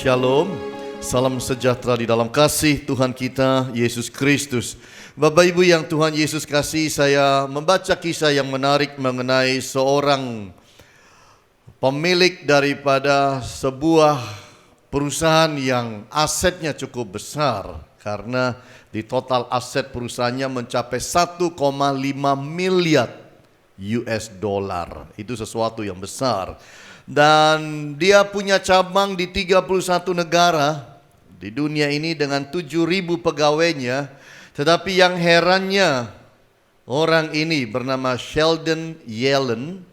Shalom, salam sejahtera di dalam kasih Tuhan kita Yesus Kristus. Bapak Ibu yang Tuhan Yesus kasih, saya membaca kisah yang menarik mengenai seorang pemilik daripada sebuah perusahaan yang asetnya cukup besar. Karena di total aset perusahaannya mencapai 1,5 miliar US dollar. Itu sesuatu yang besar. Dan dia punya cabang di 31 negara di dunia ini dengan 7.000 pegawainya. Tetapi yang herannya, orang ini bernama Sheldon Yellen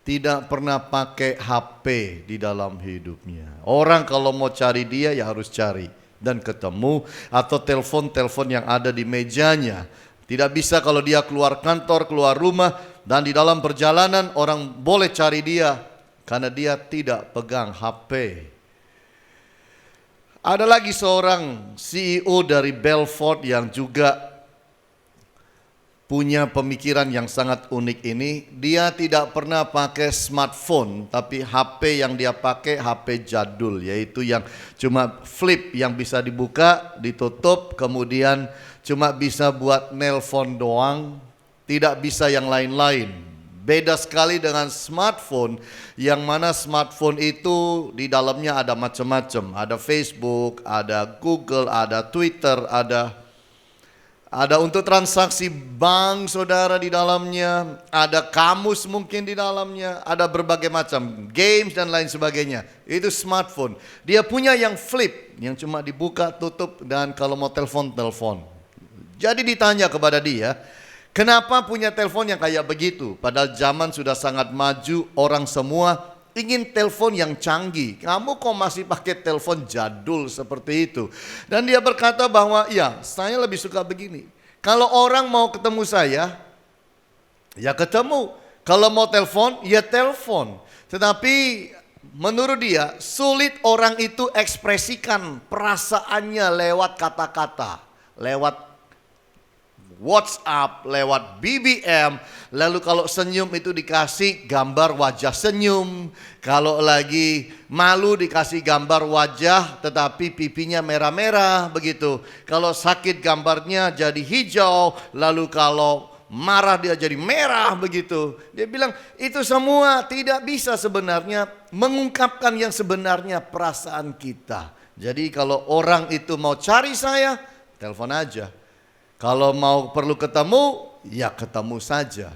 tidak pernah pakai HP di dalam hidupnya. Orang kalau mau cari dia ya harus cari dan ketemu, atau telepon-telepon yang ada di mejanya. Tidak bisa kalau dia keluar kantor, keluar rumah, dan di dalam perjalanan orang boleh cari dia karena dia tidak pegang HP. Ada lagi seorang CEO dari Belfort yang juga punya pemikiran yang sangat unik ini. Dia tidak pernah pakai smartphone, tapi HP yang dia pakai HP jadul, yaitu yang cuma flip, yang bisa dibuka, ditutup, kemudian cuma bisa buat nelpon doang, tidak bisa yang lain-lain. Beda sekali dengan smartphone, yang mana smartphone itu di dalamnya ada macam-macam. Ada Facebook, ada Google, ada Twitter, ada untuk transaksi bank saudara di dalamnya, ada kamus mungkin di dalamnya, ada berbagai macam games dan lain sebagainya. Itu smartphone. Dia punya yang flip, yang cuma dibuka, tutup, dan kalau mau telepon. Jadi ditanya kepada dia, kenapa punya telepon yang kayak begitu? Padahal zaman sudah sangat maju, orang semua ingin telepon yang canggih. Kamu kok masih pakai telepon jadul seperti itu? Dan dia berkata bahwa ya, saya lebih suka begini. Kalau orang mau ketemu saya, ya ketemu. Kalau mau telepon, ya telepon. Tetapi menurut dia, sulit orang itu ekspresikan perasaannya lewat kata-kata, lewat WhatsApp, lewat BBM. Lalu kalau senyum itu dikasih gambar wajah senyum. Kalau lagi malu dikasih gambar wajah tetapi pipinya merah-merah begitu. Kalau sakit gambarnya jadi hijau. Lalu kalau marah dia jadi merah begitu. Dia bilang itu semua tidak bisa sebenarnya mengungkapkan yang sebenarnya perasaan kita. Jadi kalau orang itu mau cari saya, telepon aja. Kalau mau perlu ketemu, ya ketemu saja.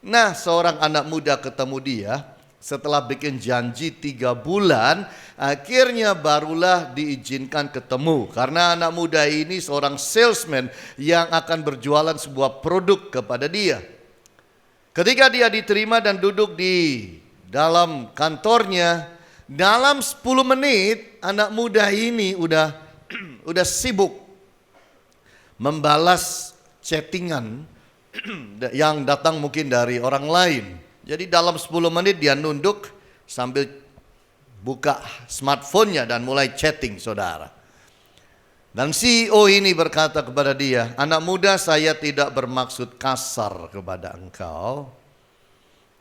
Nah, seorang anak muda ketemu dia setelah bikin janji 3 bulan, akhirnya barulah diizinkan ketemu. Karena anak muda ini seorang salesman yang akan berjualan sebuah produk kepada dia. Ketika dia diterima dan duduk di dalam kantornya, dalam 10 menit anak muda ini udah sibuk membalas chattingan yang datang mungkin dari orang lain. Jadi dalam 10 menit dia nunduk sambil buka smartphone-nya dan mulai chatting saudara. Dan CEO ini berkata kepada dia, anak muda, saya tidak bermaksud kasar kepada engkau.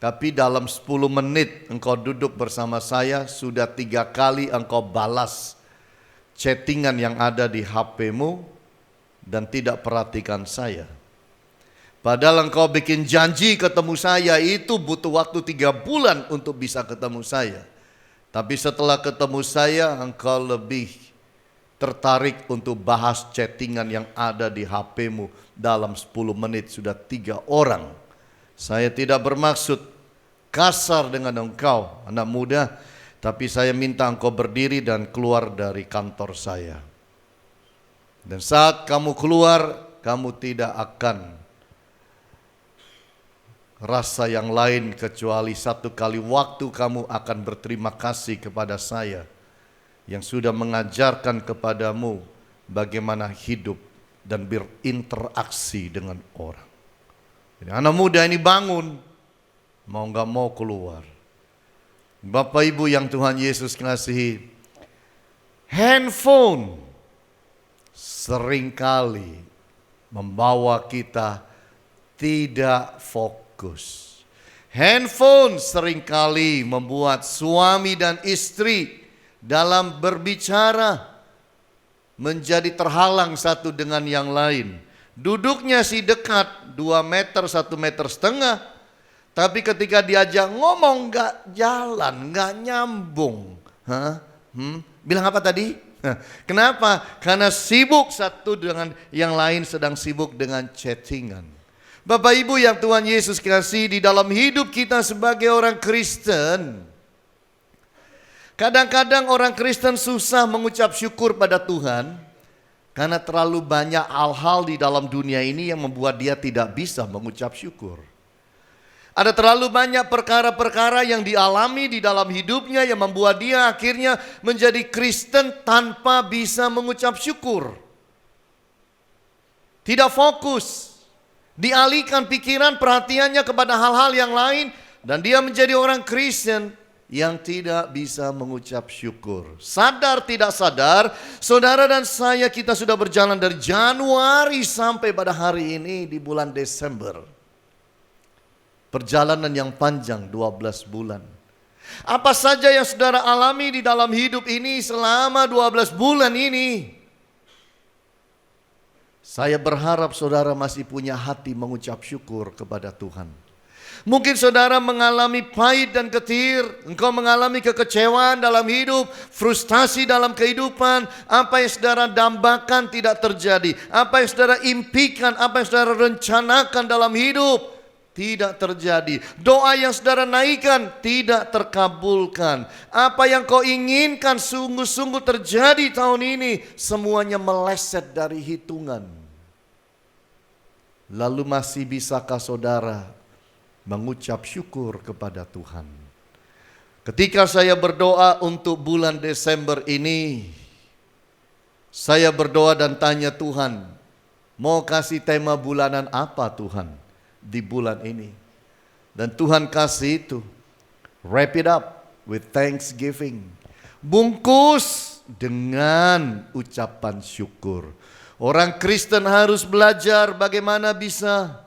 Tapi dalam 10 menit engkau duduk bersama saya, sudah 3 kali engkau balas chattingan yang ada di HP-mu dan tidak perhatikan saya. Padahal engkau bikin janji ketemu saya itu butuh waktu 3 bulan untuk bisa ketemu saya. Tapi setelah ketemu saya engkau lebih tertarik untuk bahas chattingan yang ada di HP-mu. Dalam 10 menit sudah 3 orang. Saya tidak bermaksud kasar dengan engkau anak muda, tapi saya minta engkau berdiri dan keluar dari kantor saya. Dan saat kamu keluar, kamu tidak akan rasa yang lain kecuali 1 kali waktu kamu akan berterima kasih kepada saya yang sudah mengajarkan kepadamu bagaimana hidup dan berinteraksi dengan orang. Jadi anak muda ini bangun, mau gak mau keluar. Bapak Ibu yang Tuhan Yesus kasihi, handphone seringkali membawa kita tidak fokus. Handphone seringkali membuat suami dan istri dalam berbicara menjadi terhalang satu dengan yang lain. Duduknya sih dekat, 2 meter, 1,5 meter. Tapi ketika diajak ngomong gak jalan, gak nyambung. Bilang apa tadi? Kenapa? Karena sibuk satu dengan yang lain, sedang sibuk dengan chattingan. Bapak Ibu yang Tuhan Yesus kasih, di dalam hidup kita sebagai orang Kristen, kadang-kadang orang Kristen susah mengucap syukur pada Tuhan karena terlalu banyak hal-hal di dalam dunia ini yang membuat dia tidak bisa mengucap syukur. Ada terlalu banyak perkara-perkara yang dialami di dalam hidupnya yang membuat dia akhirnya menjadi Kristen tanpa bisa mengucap syukur. Tidak fokus, dialihkan pikiran perhatiannya kepada hal-hal yang lain, dan dia menjadi orang Kristen yang tidak bisa mengucap syukur. Sadar tidak sadar, saudara dan saya, kita sudah berjalan dari Januari sampai pada hari ini di bulan Desember. Perjalanan yang panjang, 12 bulan. Apa saja yang saudara alami di dalam hidup ini selama 12 bulan ini? Saya berharap saudara masih punya hati mengucap syukur kepada Tuhan. Mungkin saudara mengalami pahit dan getir, engkau mengalami kekecewaan dalam hidup, frustasi dalam kehidupan. Apa yang saudara dambakan tidak terjadi, apa yang saudara impikan, apa yang saudara rencanakan dalam hidup tidak terjadi. Doa yang saudara naikkan tidak terkabulkan. Apa yang kau inginkan sungguh-sungguh terjadi tahun ini, semuanya meleset dari hitungan. Lalu masih bisakah saudara mengucap syukur kepada Tuhan? Ketika saya berdoa untuk bulan Desember ini, saya berdoa dan tanya Tuhan, mau kasih tema bulanan apa Tuhan di bulan ini? Dan Tuhan kasih itu, wrap it up with thanksgiving. Bungkus dengan ucapan syukur. Orang Kristen harus belajar bagaimana bisa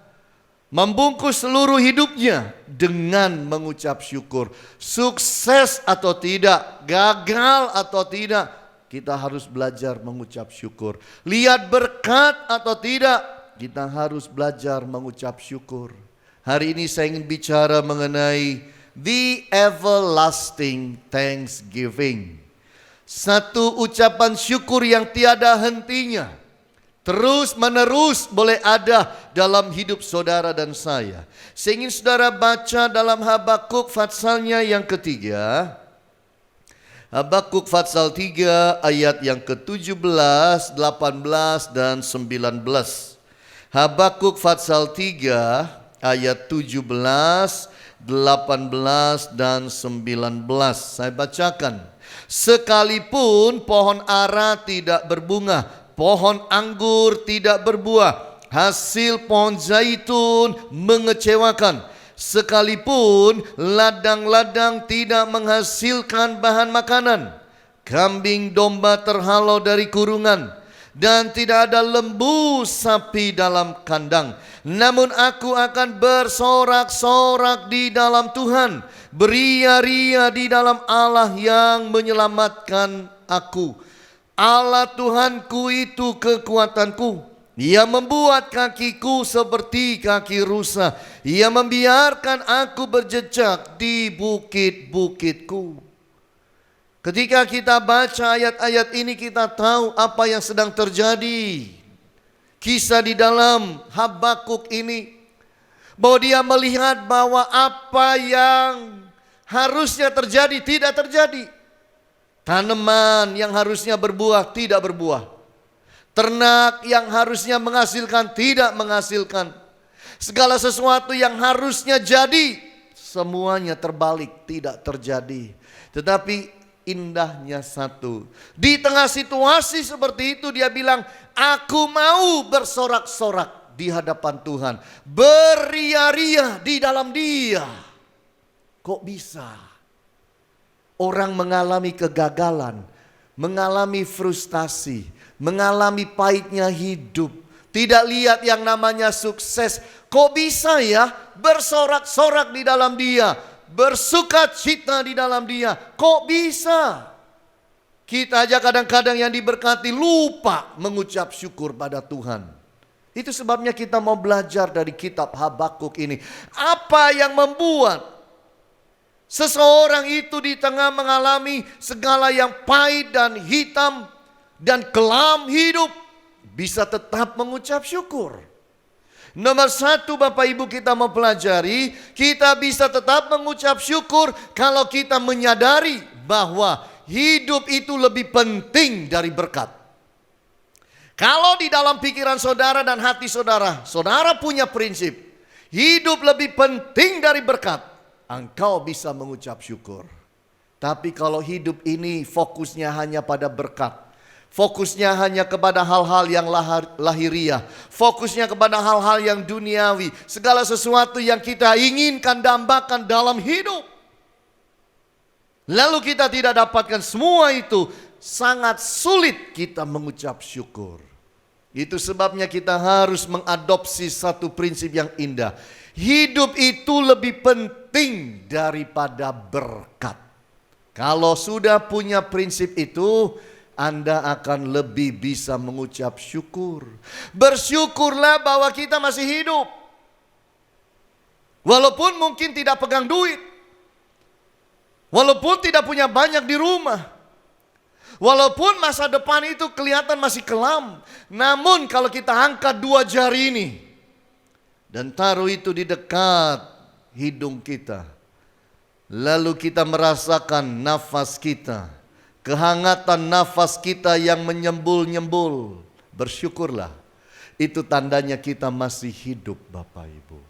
membungkus seluruh hidupnya dengan mengucap syukur. Sukses atau tidak, gagal atau tidak, kita harus belajar mengucap syukur. Lihat berkat atau tidak, kita harus belajar mengucap syukur. Hari ini saya ingin bicara mengenai the everlasting thanksgiving. Satu ucapan syukur yang tiada hentinya, terus menerus boleh ada dalam hidup saudara dan saya. Saya ingin saudara baca dalam Habakuk patsalnya yang ketiga. Habakuk pasal 3 ayat yang ke-17, 18 dan 19. Habakuk pasal 3 ayat 17, 18 dan 19. Saya bacakan. Sekalipun pohon ara tidak berbunga, pohon anggur tidak berbuah, hasil pohon zaitun mengecewakan, sekalipun ladang-ladang tidak menghasilkan bahan makanan, kambing domba terhalau dari kurungan, dan tidak ada lembu sapi dalam kandang. Namun aku akan bersorak-sorak di dalam Tuhan, beria-ria di dalam Allah yang menyelamatkan aku. Allah Tuhanku itu kekuatanku. Ia membuat kakiku seperti kaki rusa. Ia membiarkan aku berjejak di bukit-bukitku. Ketika kita baca ayat-ayat ini, kita tahu apa yang sedang terjadi. Kisah di dalam Habakuk ini, bahwa dia melihat bahwa apa yang harusnya terjadi tidak terjadi. Tanaman yang harusnya berbuah tidak berbuah. Ternak yang harusnya menghasilkan tidak menghasilkan. Segala sesuatu yang harusnya jadi, semuanya terbalik, tidak terjadi. Tetapi indahnya satu, di tengah situasi seperti itu dia bilang, aku mau bersorak-sorak di hadapan Tuhan, beria-ria di dalam Dia. Kok bisa orang mengalami kegagalan, mengalami frustasi, mengalami pahitnya hidup, tidak lihat yang namanya sukses? Kok bisa ya bersorak-sorak di dalam Dia, bersuka cita di dalam Dia? Kok bisa? Kita aja kadang-kadang yang diberkati lupa mengucap syukur pada Tuhan. Itu sebabnya kita mau belajar dari kitab Habakuk ini. Apa yang membuat seseorang itu di tengah mengalami segala yang pahit dan hitam dan kelam hidup bisa tetap mengucap syukur? Nomor satu, Bapak Ibu, kita mau pelajari, kita bisa tetap mengucap syukur kalau kita menyadari bahwa hidup itu lebih penting dari berkat. Kalau di dalam pikiran saudara dan hati saudara, saudara punya prinsip, hidup lebih penting dari berkat, engkau bisa mengucap syukur. Tapi kalau hidup ini fokusnya hanya pada berkat, fokusnya hanya kepada hal-hal yang lahiriah, fokusnya kepada hal-hal yang duniawi, segala sesuatu yang kita inginkan dambakan dalam hidup, lalu kita tidak dapatkan semua itu, sangat sulit kita mengucap syukur. Itu sebabnya kita harus mengadopsi satu prinsip yang indah. Hidup itu lebih penting daripada berkat. Kalau sudah punya prinsip itu, Anda akan lebih bisa mengucap syukur. Bersyukurlah bahwa kita masih hidup. Walaupun mungkin tidak pegang duit. Walaupun tidak punya banyak di rumah. Walaupun masa depan itu kelihatan masih kelam. Namun kalau kita angkat dua jari ini dan taruh itu di dekat hidung kita, lalu kita merasakan nafas kita, kehangatan nafas kita yang menyembul-nyembul, bersyukurlah. Itu tandanya kita masih hidup, Bapak Ibu.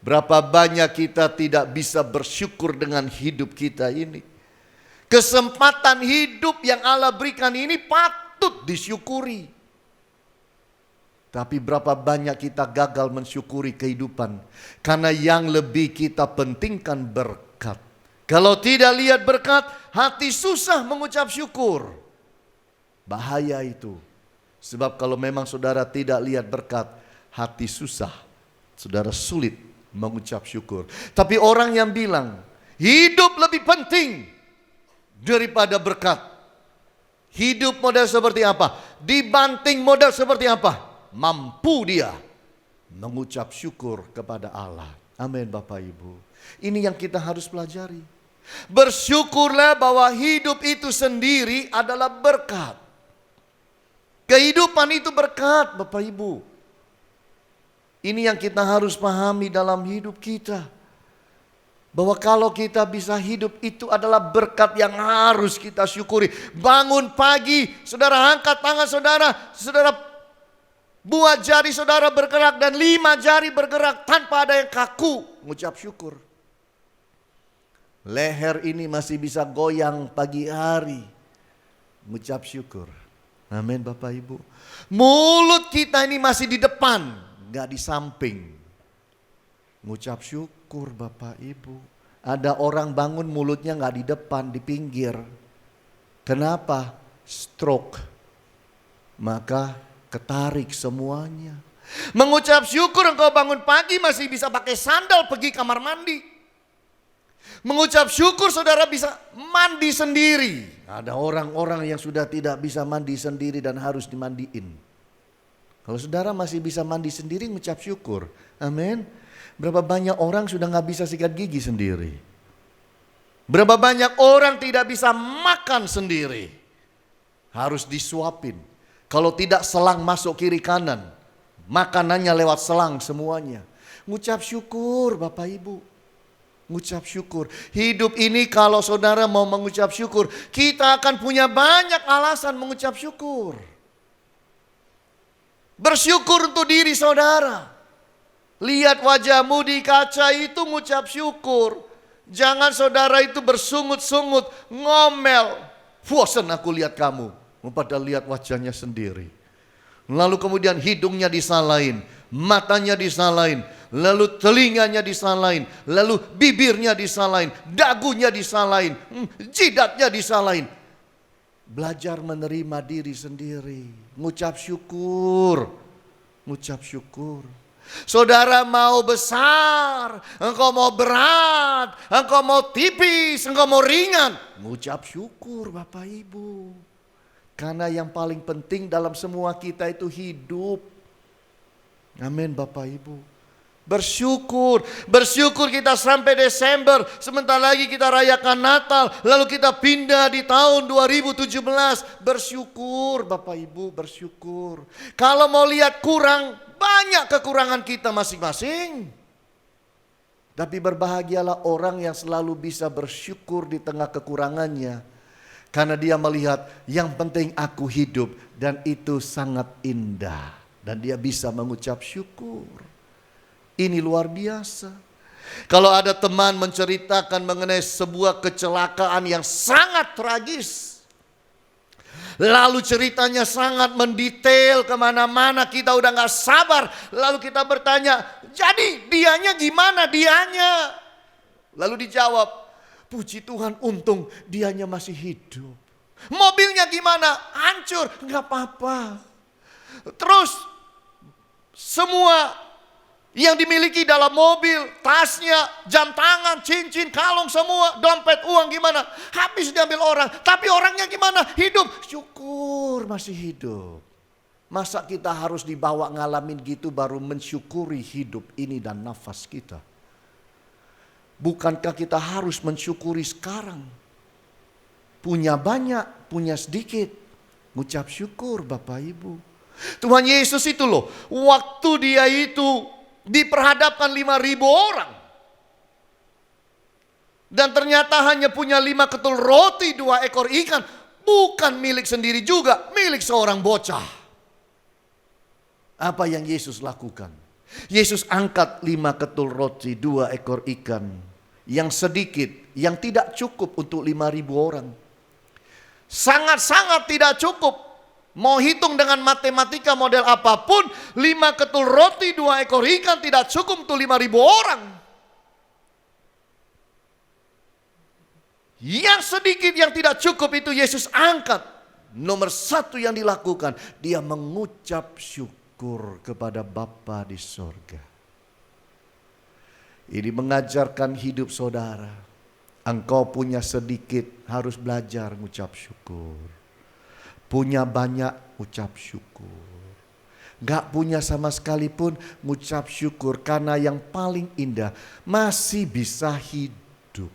Berapa banyak kita tidak bisa bersyukur dengan hidup kita ini. Kesempatan hidup yang Allah berikan ini patut disyukuri. Tapi berapa banyak kita gagal mensyukuri kehidupan karena yang lebih kita pentingkan berkat. Kalau tidak lihat berkat, hati susah mengucap syukur. Bahaya itu. Sebab kalau memang saudara tidak lihat berkat, hati susah, saudara sulit mengucap syukur. Tapi orang yang bilang hidup lebih penting daripada berkat, hidup model seperti apa? Dibanting model seperti apa? Mampu dia mengucap syukur kepada Allah. Amin, Bapak Ibu. Ini yang kita harus pelajari. Bersyukurlah bahwa hidup itu sendiri adalah berkat. Kehidupan itu berkat, Bapak Ibu. Ini yang kita harus pahami dalam hidup kita. Bahwa kalau kita bisa hidup itu adalah berkat yang harus kita syukuri. Bangun pagi, saudara angkat tangan saudara, saudara buat jari saudara bergerak dan 5 jari bergerak tanpa ada yang kaku, mengucap syukur. Leher ini masih bisa goyang pagi hari, mengucap syukur. Amin, Bapak Ibu. Mulut kita ini masih di depan, gak di samping, mengucap syukur, Bapak Ibu. Ada orang bangun mulutnya gak di depan, di pinggir. Kenapa? Stroke. Maka ketarik semuanya. Mengucap syukur engkau bangun pagi masih bisa pakai sandal pergi kamar mandi. Mengucap syukur saudara bisa mandi sendiri. Ada orang-orang yang sudah tidak bisa mandi sendiri dan harus dimandiin. Kalau saudara masih bisa mandi sendiri, mengucap syukur. Amin. Berapa banyak orang sudah gak bisa sikat gigi sendiri. Berapa banyak orang tidak bisa makan sendiri. Harus disuapin. Kalau tidak selang masuk kiri kanan. Makanannya lewat selang semuanya. Mengucap syukur, Bapak Ibu. Mengucap syukur. Hidup ini kalau saudara mau mengucap syukur, kita akan punya banyak alasan mengucap syukur. Bersyukur untuk diri saudara. Lihat wajahmu di kaca itu mengucap syukur. Jangan saudara itu bersungut-sungut, ngomel. Bosan aku lihat kamu. Padahal lihat wajahnya sendiri. Lalu kemudian hidungnya disalahin, matanya disalahin, lalu telinganya disalahin, lalu bibirnya disalahin, dagunya disalahin, jidatnya disalahin. Belajar menerima diri sendiri, mengucap syukur, mengucap syukur. Saudara mau besar, engkau mau berat, engkau mau tipis, engkau mau ringan, mengucap syukur Bapak Ibu. Karena yang paling penting dalam semua kita itu hidup. Amin Bapak Ibu. Bersyukur kita sampai Desember, sebentar lagi kita rayakan Natal, lalu kita pindah di tahun 2017. Bersyukur Bapak Ibu, bersyukur. Kalau mau lihat kurang, banyak kekurangan kita masing-masing. Tapi berbahagialah orang yang selalu bisa bersyukur di tengah kekurangannya. Karena dia melihat yang penting aku hidup dan itu sangat indah. Dan dia bisa mengucap syukur. Ini luar biasa. Kalau ada teman menceritakan mengenai sebuah kecelakaan yang sangat tragis, lalu ceritanya sangat mendetail kemana-mana, kita udah gak sabar. Lalu kita bertanya, jadi dianya gimana dianya? Lalu dijawab, puji Tuhan untung dianya masih hidup. Mobilnya gimana? Hancur, gak apa-apa. Terus semua yang dimiliki dalam mobil, tasnya, jam tangan, cincin, kalung semua, dompet, uang gimana? Habis diambil orang, tapi orangnya gimana? Hidup, syukur masih hidup. Masa kita harus dibawa ngalamin gitu baru mensyukuri hidup ini dan nafas kita? Bukankah kita harus mensyukuri sekarang? Punya banyak, punya sedikit, ngucap syukur Bapak Ibu. Tuhan Yesus itu loh, waktu dia itu diperhadapkan 5.000 orang. Dan ternyata hanya punya 5 ketul roti, 2 ekor ikan. Bukan milik sendiri juga, milik seorang bocah. Apa yang Yesus lakukan? Yesus angkat 5 ketul roti, 2 ekor ikan. Yang sedikit, yang tidak cukup untuk 5.000 orang. Sangat-sangat tidak cukup. Mau hitung dengan matematika model apapun, 5 ketul roti, 2 ekor ikan tidak cukup untuk 5.000 orang. Yang sedikit yang tidak cukup itu Yesus angkat. Nomor 1 yang dilakukan, dia mengucap syukur kepada Bapa di sorga. Ini mengajarkan hidup saudara. Engkau punya sedikit, harus belajar mengucap syukur. Punya banyak, ucap syukur. Gak punya sama sekali pun, ngucap syukur. Karena yang paling indah, masih bisa hidup.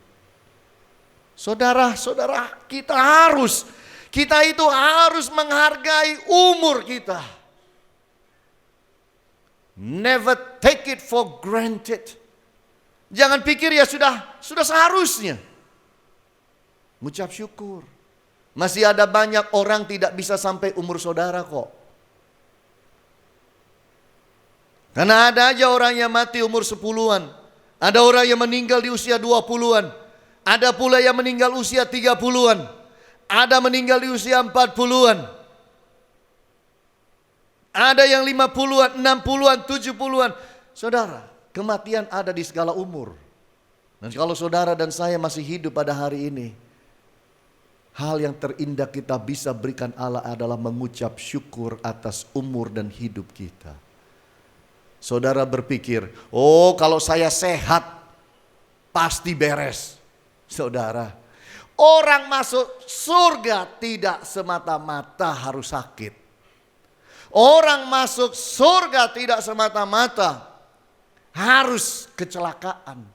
Saudara-saudara, kita itu harus menghargai umur kita. Never take it for granted. Jangan pikir ya sudah seharusnya. Ngucap syukur. Masih ada banyak orang tidak bisa sampai umur saudara kok. Karena ada aja orang yang mati umur 10-an. Ada orang yang meninggal di usia 20-an. Ada pula yang meninggal usia 30-an. Ada meninggal di usia 40-an. Ada yang 50-an, 60-an, 70-an. Saudara, kematian ada di segala umur. Dan kalau saudara dan saya masih hidup pada hari ini, hal yang terindah kita bisa berikan Allah adalah mengucap syukur atas umur dan hidup kita. Saudara berpikir, oh kalau saya sehat pasti beres. Saudara, orang masuk surga tidak semata-mata harus sakit. Orang masuk surga tidak semata-mata harus kecelakaan.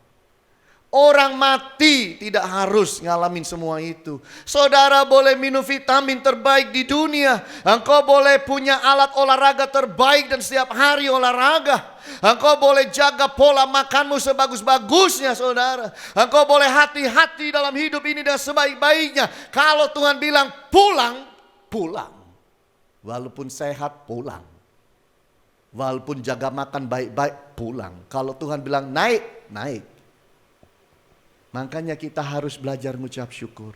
Orang mati tidak harus ngalamin semua itu. Saudara boleh minum vitamin terbaik di dunia. Engkau boleh punya alat olahraga terbaik dan setiap hari olahraga. Engkau boleh jaga pola makanmu sebagus-bagusnya saudara. Engkau boleh hati-hati dalam hidup ini dan sebaik-baiknya. Kalau Tuhan bilang pulang, pulang. Walaupun sehat, pulang. Walaupun jaga makan baik-baik, pulang. Kalau Tuhan bilang naik, naik. Makanya kita harus belajar mengucap syukur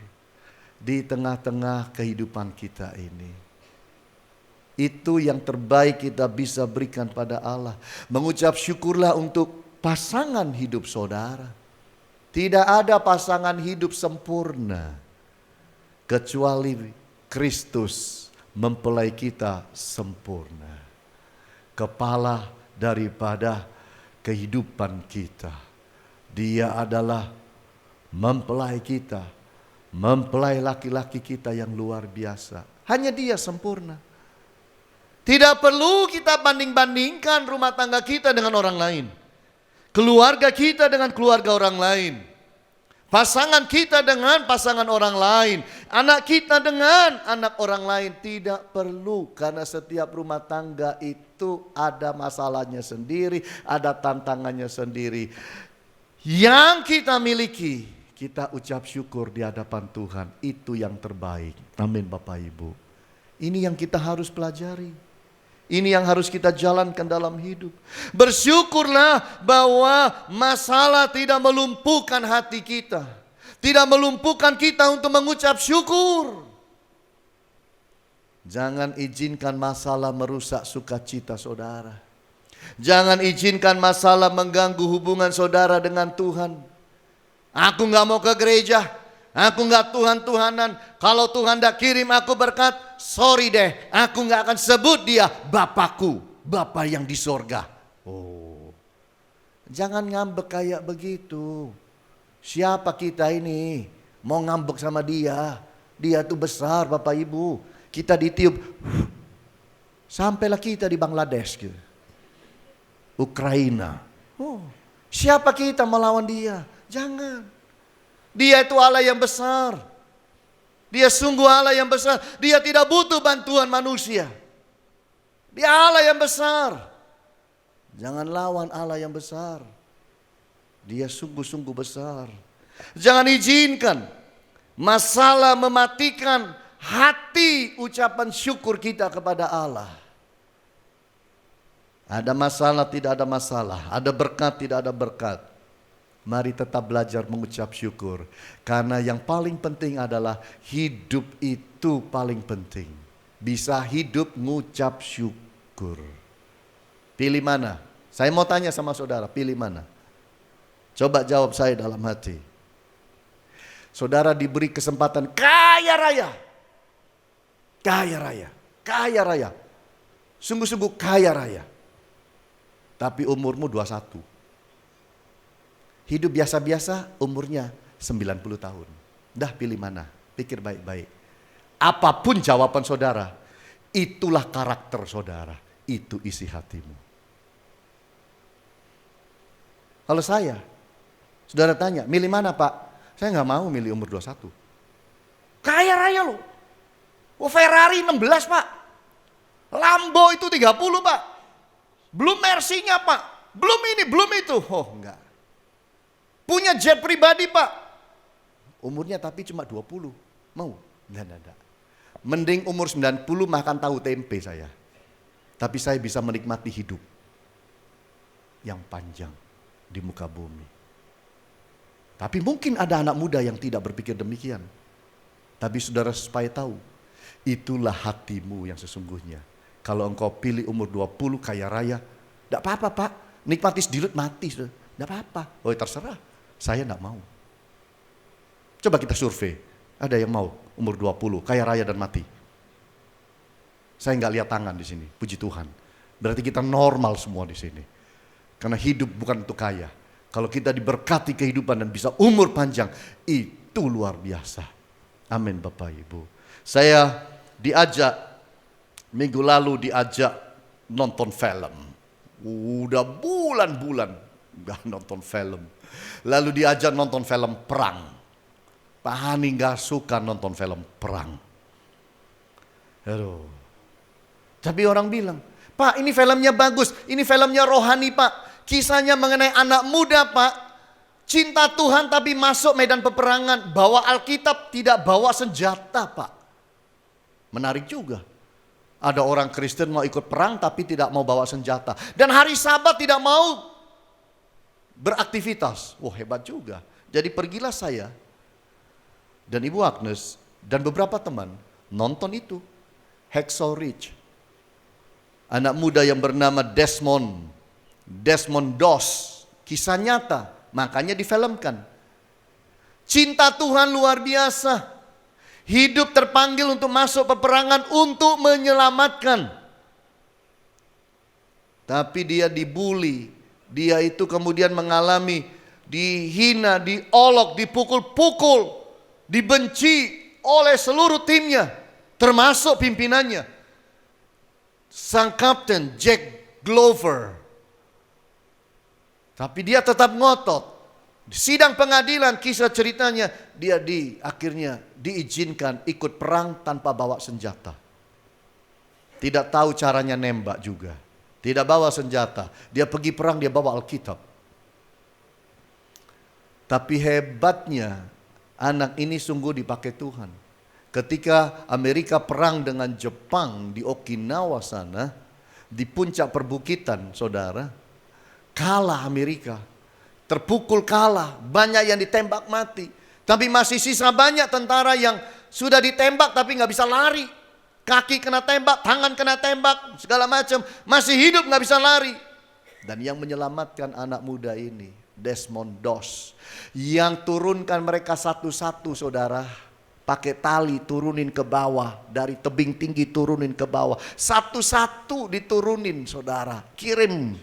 di tengah-tengah kehidupan kita ini. Itu yang terbaik kita bisa berikan pada Allah. Mengucap syukurlah untuk pasangan hidup saudara. Tidak ada pasangan hidup sempurna kecuali Kristus mempelai kita sempurna. Kepala daripada kehidupan kita. Dia adalah mempelai kita, mempelai laki-laki kita yang luar biasa. Hanya Dia sempurna. Tidak perlu kita banding-bandingkan rumah tangga kita dengan orang lain, keluarga kita dengan keluarga orang lain, pasangan kita dengan pasangan orang lain, anak kita dengan anak orang lain. Tidak perlu, karena setiap rumah tangga itu ada masalahnya sendiri, ada tantangannya sendiri. Yang kita miliki, kita ucap syukur di hadapan Tuhan, itu yang terbaik. Amin Bapak Ibu. Ini yang kita harus pelajari. Ini yang harus kita jalankan dalam hidup. Bersyukurlah bahwa masalah tidak melumpuhkan hati kita, tidak melumpuhkan kita untuk mengucap syukur. Jangan izinkan masalah merusak sukacita saudara. Jangan izinkan masalah mengganggu hubungan saudara dengan Tuhan. Aku gak mau ke gereja, aku gak Tuhan-Tuhanan. Kalau Tuhan gak kirim aku berkat, sorry deh, aku gak akan sebut dia Bapakku, Bapa yang di sorga. Oh, jangan ngambek kayak begitu. Siapa kita ini mau ngambek sama dia? Dia tuh besar Bapak Ibu. Kita ditiup, sampailah kita di Bangladesh gitu, Ukraina. Oh, siapa kita melawan dia? Jangan. Dia itu Allah yang besar. Dia sungguh Allah yang besar. Dia tidak butuh bantuan manusia. Dia Allah yang besar. Jangan lawan Allah yang besar. Dia sungguh-sungguh besar. Jangan izinkan masalah mematikan hati ucapan syukur kita kepada Allah. Ada masalah, tidak ada masalah. Ada berkat, tidak ada berkat. Mari tetap belajar mengucap syukur. Karena yang paling penting adalah hidup itu paling penting. Bisa hidup ngucap syukur. Pilih mana? Saya mau tanya sama saudara, pilih mana? Coba jawab saya dalam hati. Saudara diberi kesempatan kaya raya. Kaya raya. Kaya raya. Sungguh-sungguh kaya raya. Tapi umurmu 21. Hidup biasa-biasa umurnya 90 tahun. Dah pilih mana? Pikir baik-baik. Apapun jawaban saudara, itulah karakter saudara. Itu isi hatimu. Kalau saya, saudara tanya, milih mana Pak? Saya gak mau milih umur 21. Kaya raya loh. Oh, Ferrari 16 Pak. Lambo itu 30 Pak. Belum Mercy-nya Pak. Belum ini, belum itu. Oh enggak. Punya jet pribadi Pak. Umurnya tapi cuma 20. Mau? Enggak. Mending umur 90 makan tahu tempe saya. Tapi saya bisa menikmati hidup yang panjang di muka bumi. Tapi mungkin ada anak muda yang tidak berpikir demikian. Tapi saudara supaya tahu, itulah hatimu yang sesungguhnya. Kalau engkau pilih umur 20 kaya raya, enggak apa-apa Pak. Nikmati sedilut mati. Enggak apa-apa. Oh terserah. Saya enggak mau. Coba kita survei. Ada yang mau umur 20 kaya raya dan mati? Saya enggak lihat tangan di sini. Puji Tuhan. Berarti kita normal semua di sini. Karena hidup bukan untuk kaya. Kalau kita diberkati kehidupan dan bisa umur panjang, itu luar biasa. Amin Bapak Ibu. Saya minggu lalu diajak nonton film. Udah bulan-bulan gak nonton film. Lalu diajak nonton film perang. Pak Hani gak suka nonton film perang. Aduh. Tapi orang bilang, Pak ini filmnya bagus, ini filmnya rohani Pak. Kisahnya mengenai anak muda Pak. Cinta Tuhan tapi masuk medan peperangan. Bawa Alkitab, tidak bawa senjata Pak. Menarik juga. Ada orang Kristen mau ikut perang tapi tidak mau bawa senjata. Dan hari Sabat tidak mau beraktivitas. Wah hebat juga. Jadi pergilah saya dan Ibu Agnes dan beberapa teman nonton itu. Hacksaw Ridge. Anak muda yang bernama Desmond Doss. Kisah nyata. Makanya difilmkan. Cinta Tuhan luar biasa. Hidup terpanggil untuk masuk peperangan untuk menyelamatkan. tapi dia dibully. Dia itu kemudian mengalami dihina, diolok, dipukul-pukul, dibenci oleh seluruh timnya, termasuk pimpinannya. Sang kapten Jack Glover. Tapi dia tetap ngotot. Di sidang pengadilan kisah ceritanya, dia akhirnya diizinkan ikut perang tanpa bawa senjata. Tidak tahu caranya nembak juga. Tidak bawa senjata. Dia pergi perang, dia bawa Alkitab. Tapi hebatnya anak ini sungguh dipakai Tuhan. Ketika Amerika perang dengan Jepang di Okinawa sana, di puncak perbukitan, saudara, kalah Amerika. Terpukul kalah, banyak yang ditembak mati. Tapi masih sisa banyak tentara yang sudah ditembak tapi nggak bisa lari. Kaki kena tembak, tangan kena tembak, segala macam. Masih hidup nggak bisa lari. Dan yang menyelamatkan anak muda ini, Desmond Doss. Yang turunkan mereka satu-satu, saudara. Pakai tali turunin ke bawah. Dari tebing tinggi turunin ke bawah. Satu-satu diturunin, saudara. Kirim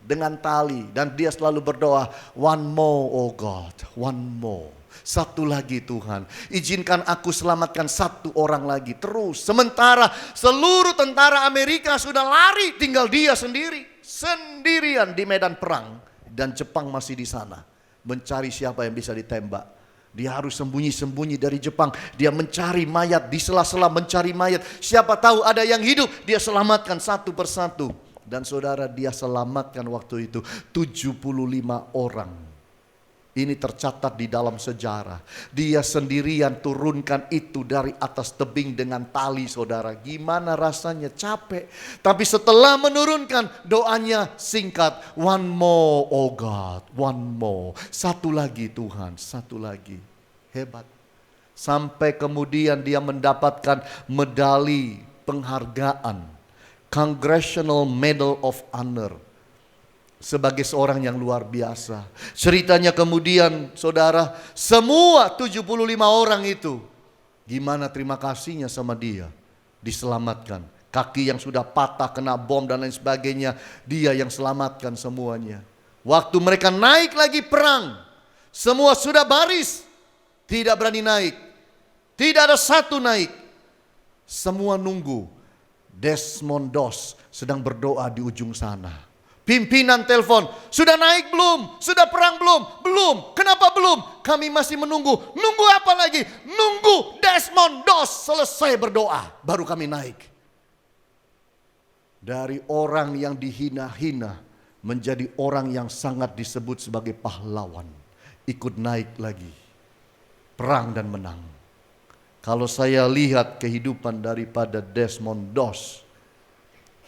dengan tali. Dan dia selalu berdoa, one more oh God, one more. Satu lagi Tuhan, izinkan aku selamatkan satu orang lagi. Terus, sementara seluruh tentara Amerika sudah lari, tinggal dia sendirian di medan perang. Dan Jepang masih di sana, mencari siapa yang bisa ditembak. Dia harus sembunyi-sembunyi dari Jepang. Dia mencari mayat, di sela-sela mencari mayat. Siapa tahu ada yang hidup, dia selamatkan satu persatu. Dan saudara, dia selamatkan waktu itu 75 orang. Ini tercatat di dalam sejarah. Dia sendirian turunkan itu dari atas tebing dengan tali, saudara. Gimana rasanya? Capek. Tapi setelah menurunkan, doanya singkat. One more, oh God, one more. Satu lagi Tuhan, satu lagi. Hebat. Sampai kemudian dia mendapatkan medali penghargaan. Congressional Medal of Honor. Sebagai seorang yang luar biasa. Ceritanya kemudian, saudara, semua 75 orang itu, gimana terima kasihnya sama dia. Diselamatkan. Kaki yang sudah patah kena bom dan lain sebagainya, dia yang selamatkan semuanya. Waktu mereka naik lagi perang, semua sudah baris, tidak berani naik. Tidak ada satu naik. Semua nunggu. Desmond Doss sedang berdoa di ujung sana. Pimpinan telepon, sudah naik belum? Sudah perang belum? Belum. Kenapa belum? Kami masih menunggu. Nunggu apa lagi? Nunggu Desmond Doss selesai berdoa, baru kami naik. Dari orang yang dihina-hina menjadi orang yang sangat disebut sebagai pahlawan. Ikut naik lagi. Perang dan menang. Kalau saya lihat kehidupan daripada Desmond Doss,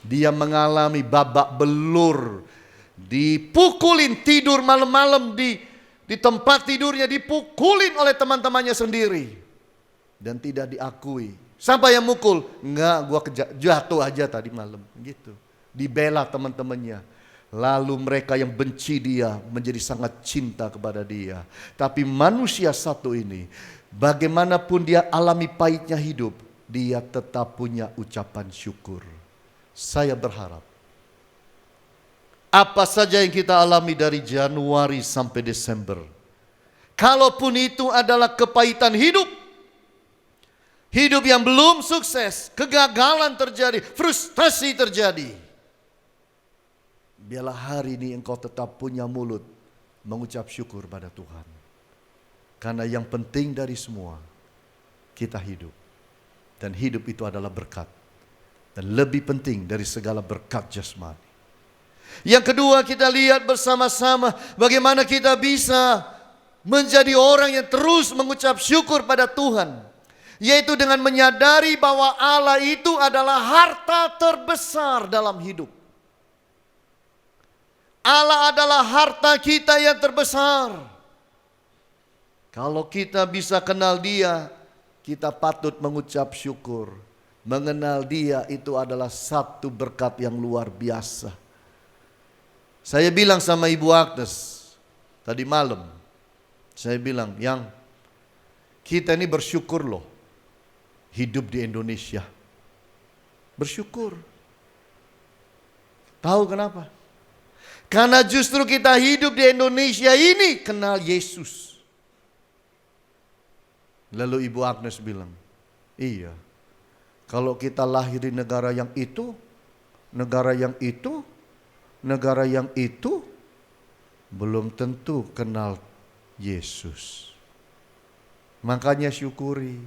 dia mengalami babak belur, dipukulin tidur malam-malam di tempat tidurnya, dipukulin oleh teman-temannya sendiri. Dan tidak diakui. Siapa yang mukul? Enggak, gua jatuh aja tadi malam. Gitu. Dibela teman-temannya. Lalu mereka yang benci dia menjadi sangat cinta kepada dia. Tapi manusia satu ini, bagaimanapun dia alami pahitnya hidup, dia tetap punya ucapan syukur. Saya berharap apa saja yang kita alami dari Januari sampai Desember, kalaupun itu adalah kepahitan hidup, hidup yang belum sukses, kegagalan terjadi, frustasi terjadi, biarlah hari ini engkau tetap punya mulut mengucap syukur pada Tuhan. Karena yang penting dari semua, kita hidup. Dan hidup itu adalah berkat. Dan lebih penting dari segala berkat jasmani. Yang kedua, kita lihat bersama-sama bagaimana kita bisa menjadi orang yang terus mengucap syukur pada Tuhan. Yaitu dengan menyadari bahwa Allah itu adalah harta terbesar dalam hidup. Allah adalah harta kita yang terbesar. Kalau kita bisa kenal Dia, kita patut mengucap syukur. Mengenal Dia itu adalah satu berkat yang luar biasa. Saya bilang sama Ibu Agnes tadi malam, saya bilang, yang kita ini bersyukur loh hidup di Indonesia. Bersyukur. Tahu kenapa? Karena justru kita hidup di Indonesia ini kenal Yesus. Lalu Ibu Agnes bilang, iya, kalau kita lahir di negara yang itu, negara yang itu, negara yang itu, belum tentu kenal Yesus. Makanya syukuri.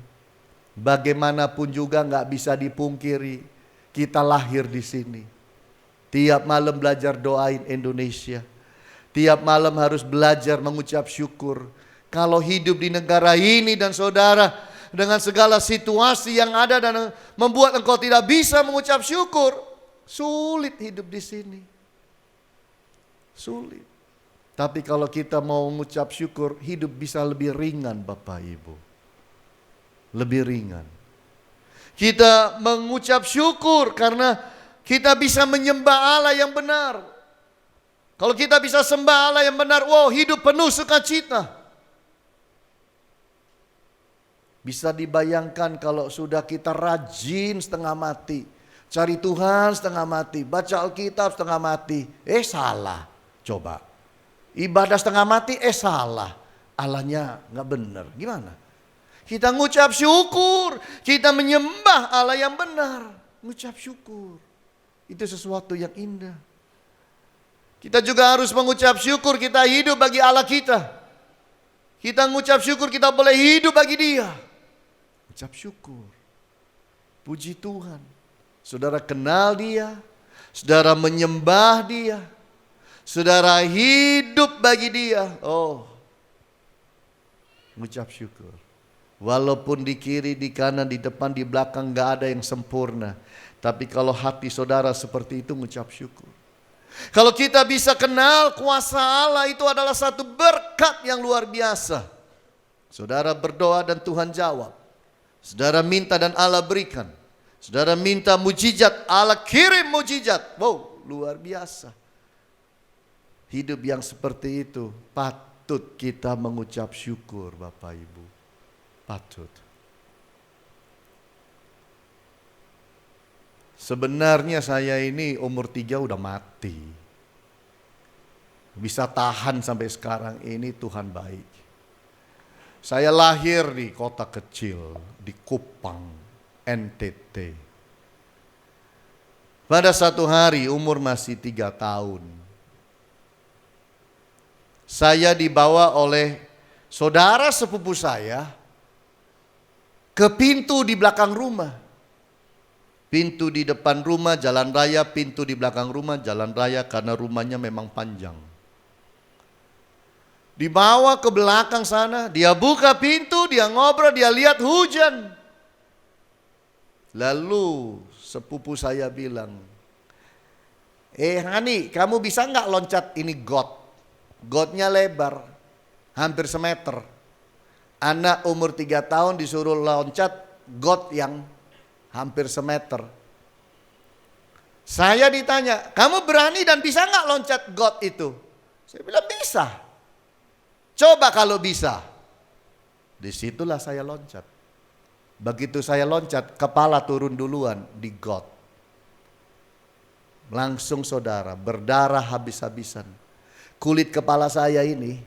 Bagaimanapun juga gak bisa dipungkiri, kita lahir di sini. Tiap malam belajar doain Indonesia. Tiap malam harus belajar mengucap syukur. Kalau hidup di negara ini dan saudara, dengan segala situasi yang ada dan membuat engkau tidak bisa mengucap syukur, sulit hidup di sini. Sulit. Tapi kalau kita mau mengucap syukur, hidup bisa lebih ringan Bapak Ibu. Lebih ringan. Kita mengucap syukur karena kita bisa menyembah Allah yang benar. Kalau kita bisa sembah Allah yang benar, wow, hidup penuh sukacita. Bisa dibayangkan kalau sudah kita rajin setengah mati, cari Tuhan setengah mati, baca Alkitab setengah mati, salah. Coba. Ibadah setengah mati, salah. Allahnya gak benar. Gimana? Kita ngucap syukur, kita menyembah Allah yang benar. Ngucap syukur. Itu sesuatu yang indah. Kita juga harus mengucap syukur kita hidup bagi Allah kita. Kita mengucap syukur kita boleh hidup bagi Dia. Ucap syukur. Puji Tuhan. Saudara kenal Dia. Saudara menyembah Dia. Saudara hidup bagi Dia. Oh. Mengucap syukur. Walaupun di kiri, di kanan, di depan, di belakang gak ada yang sempurna. Tapi kalau hati saudara seperti itu mengucap syukur. Kalau kita bisa kenal kuasa Allah, itu adalah satu berkat yang luar biasa. Saudara berdoa dan Tuhan jawab. Saudara minta dan Allah berikan. Saudara minta mujizat, Allah kirim mujizat. Wow, luar biasa. Hidup yang seperti itu patut kita mengucap syukur Bapak Ibu. Patut. Sebenarnya saya ini umur 3 udah mati. Bisa tahan sampai sekarang ini Tuhan baik. Saya lahir di kota kecil, di Kupang, NTT. Pada satu hari umur masih 3 tahun. Saya dibawa oleh saudara sepupu saya ke pintu di belakang rumah. Pintu di depan rumah jalan raya, pintu di belakang rumah jalan raya karena rumahnya memang panjang. Dibawa ke belakang sana, dia buka pintu, dia ngobrol, dia lihat hujan. Lalu sepupu saya bilang, Hani, kamu bisa nggak loncat ini got? Gotnya lebar, hampir semeter. Anak umur 3 tahun disuruh loncat got yang hampir semeter. Saya ditanya, kamu berani dan bisa nggak loncat got itu? Saya bilang bisa. Coba kalau bisa. Disitulah saya loncat. Begitu saya loncat, kepala turun duluan di got. Langsung saudara, berdarah habis-habisan. Kulit kepala saya ini,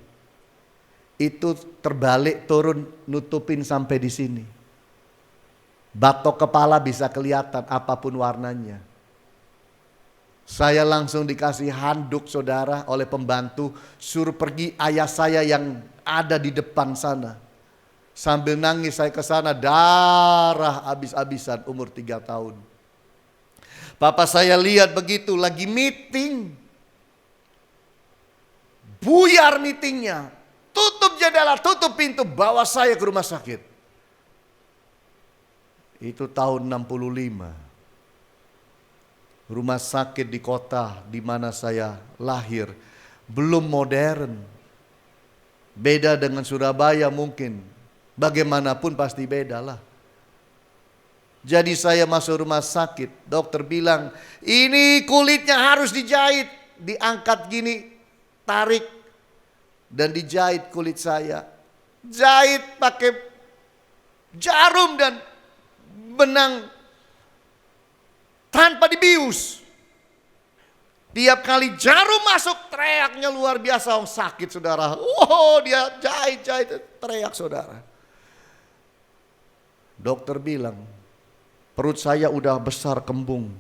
itu terbalik turun nutupin sampai di sini. Batok kepala bisa kelihatan apapun warnanya. Saya langsung dikasih handuk saudara oleh pembantu. Suruh pergi ayah saya yang ada di depan sana. Sambil nangis saya ke sana, darah habis-habisan umur 3 tahun. Papa saya lihat begitu lagi meeting. Buyar meetingnya. Tutup jendela, tutup pintu, bawa saya ke rumah sakit. Itu tahun 65. Rumah sakit di kota di mana saya lahir belum modern. Beda dengan Surabaya mungkin. Bagaimanapun pasti beda lah. Jadi saya masuk rumah sakit, dokter bilang, ini kulitnya harus dijahit. Diangkat gini, tarik dan dijahit kulit saya. Jahit pakai jarum dan benang tanpa dibius. Tiap kali jarum masuk, teriaknya luar biasa. Oh, sakit saudara. Oh, dia jahit-jahit, teriak saudara. Dokter bilang, perut saya udah besar kembung.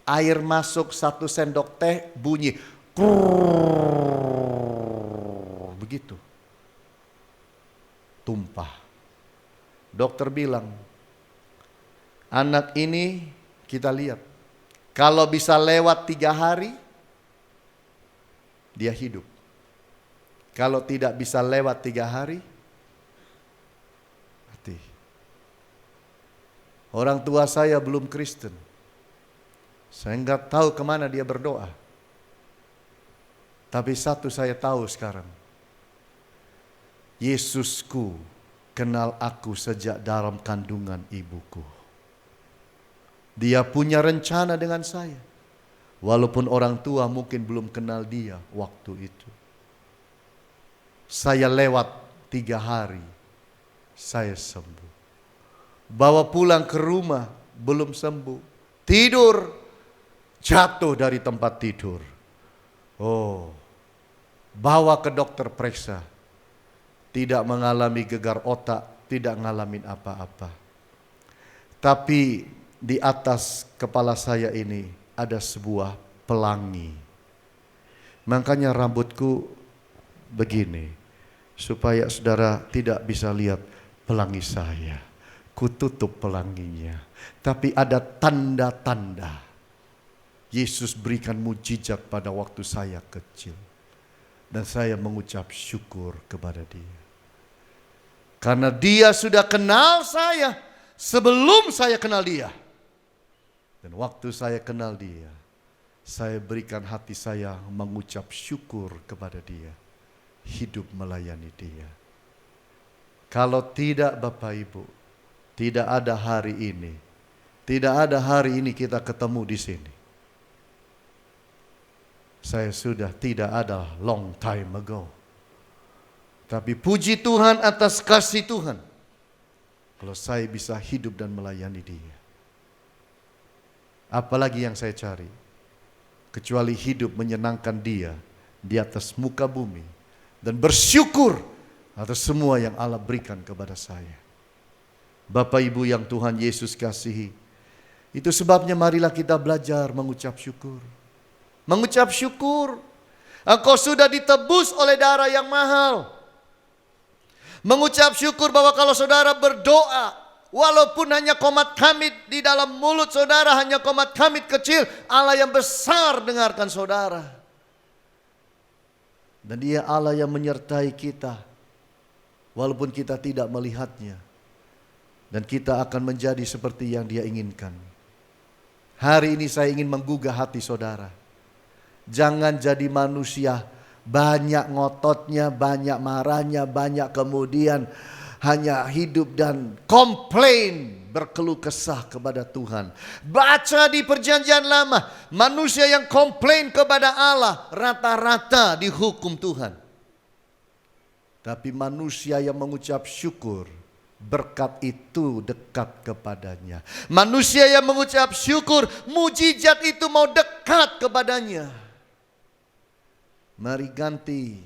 Air masuk 1 sendok teh bunyi. Krrrr, begitu. Tumpah. Dokter bilang, anak ini kita lihat. Kalau bisa lewat 3 hari, dia hidup. Kalau tidak bisa lewat 3 hari, mati. Orang tua saya belum Kristen. Saya nggak tahu kemana dia berdoa. Tapi satu saya tahu sekarang. Yesusku kenal aku sejak dalam kandungan ibuku. Dia punya rencana dengan saya. Walaupun orang tua mungkin belum kenal dia waktu itu. Saya lewat 3 hari, saya sembuh. Bawa pulang ke rumah, belum sembuh. Tidur, jatuh dari tempat tidur. Oh, bawa ke dokter periksa. Tidak mengalami gegar otak, tidak ngalamin apa-apa. Tapi di atas kepala saya ini ada sebuah pelangi. Makanya rambutku begini, supaya saudara tidak bisa lihat pelangi saya. Kututup pelanginya. Tapi ada tanda-tanda. Yesus berikan mujizat pada waktu saya kecil. Dan saya mengucap syukur kepada dia. Karena dia sudah kenal saya sebelum saya kenal dia. Dan waktu saya kenal dia, saya berikan hati saya mengucap syukur kepada dia. Hidup melayani dia. Kalau tidak Bapak Ibu, tidak ada hari ini. Tidak ada hari ini kita ketemu di sini. Saya sudah tidak ada long time ago. Tapi puji Tuhan atas kasih Tuhan. Kalau saya bisa hidup dan melayani dia. Apalagi yang saya cari. Kecuali hidup menyenangkan dia di atas muka bumi. Dan bersyukur atas semua yang Allah berikan kepada saya. Bapak Ibu yang Tuhan Yesus kasihi. Itu sebabnya marilah kita belajar mengucap syukur. Mengucap syukur. Engkau sudah ditebus oleh darah yang mahal. Mengucap syukur bahwa kalau saudara berdoa, walaupun hanya komat kamit di dalam mulut saudara, hanya komat kamit kecil, Allah yang besar dengarkan saudara. Dan dia Allah yang menyertai kita, walaupun kita tidak melihatnya. Dan kita akan menjadi seperti yang dia inginkan. Hari ini saya ingin menggugah hati saudara. Jangan jadi manusia banyak ngototnya, banyak marahnya, banyak kemudian hanya hidup dan komplain, berkeluh kesah kepada Tuhan. Baca di perjanjian lama, manusia yang komplain kepada Allah rata-rata dihukum Tuhan. Tapi manusia yang mengucap syukur, berkat itu dekat kepadanya. Manusia yang mengucap syukur, mujizat itu mau dekat kepadanya. Mari ganti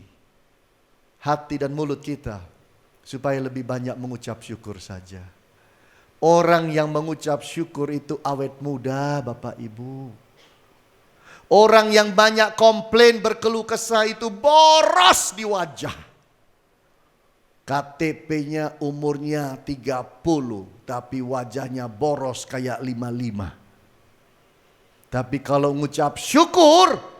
hati dan mulut kita supaya lebih banyak mengucap syukur saja. Orang yang mengucap syukur itu awet muda, Bapak Ibu. Orang yang banyak komplain berkeluh kesah itu boros di wajah. KTP-nya umurnya 30, tapi wajahnya boros kayak 55. Tapi kalau mengucap syukur,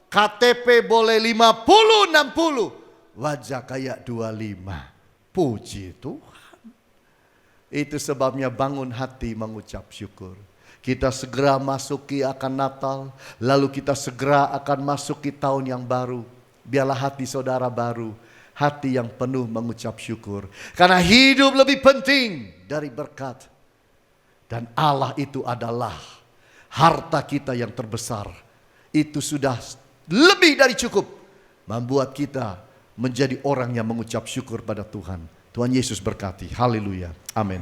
KTP boleh 50, 60. Wajah kayak 25. Puji Tuhan. Itu sebabnya bangun hati mengucap syukur. Kita segera masuki akan Natal. Lalu kita segera akan masuki tahun yang baru. Biarlah hati saudara baru. Hati yang penuh mengucap syukur. Karena hidup lebih penting dari berkat. Dan Allah itu adalah harta kita yang terbesar. Itu sudah lebih dari cukup membuat kita menjadi orang yang mengucap syukur pada Tuhan. Tuhan Yesus berkati. Haleluya. Amin.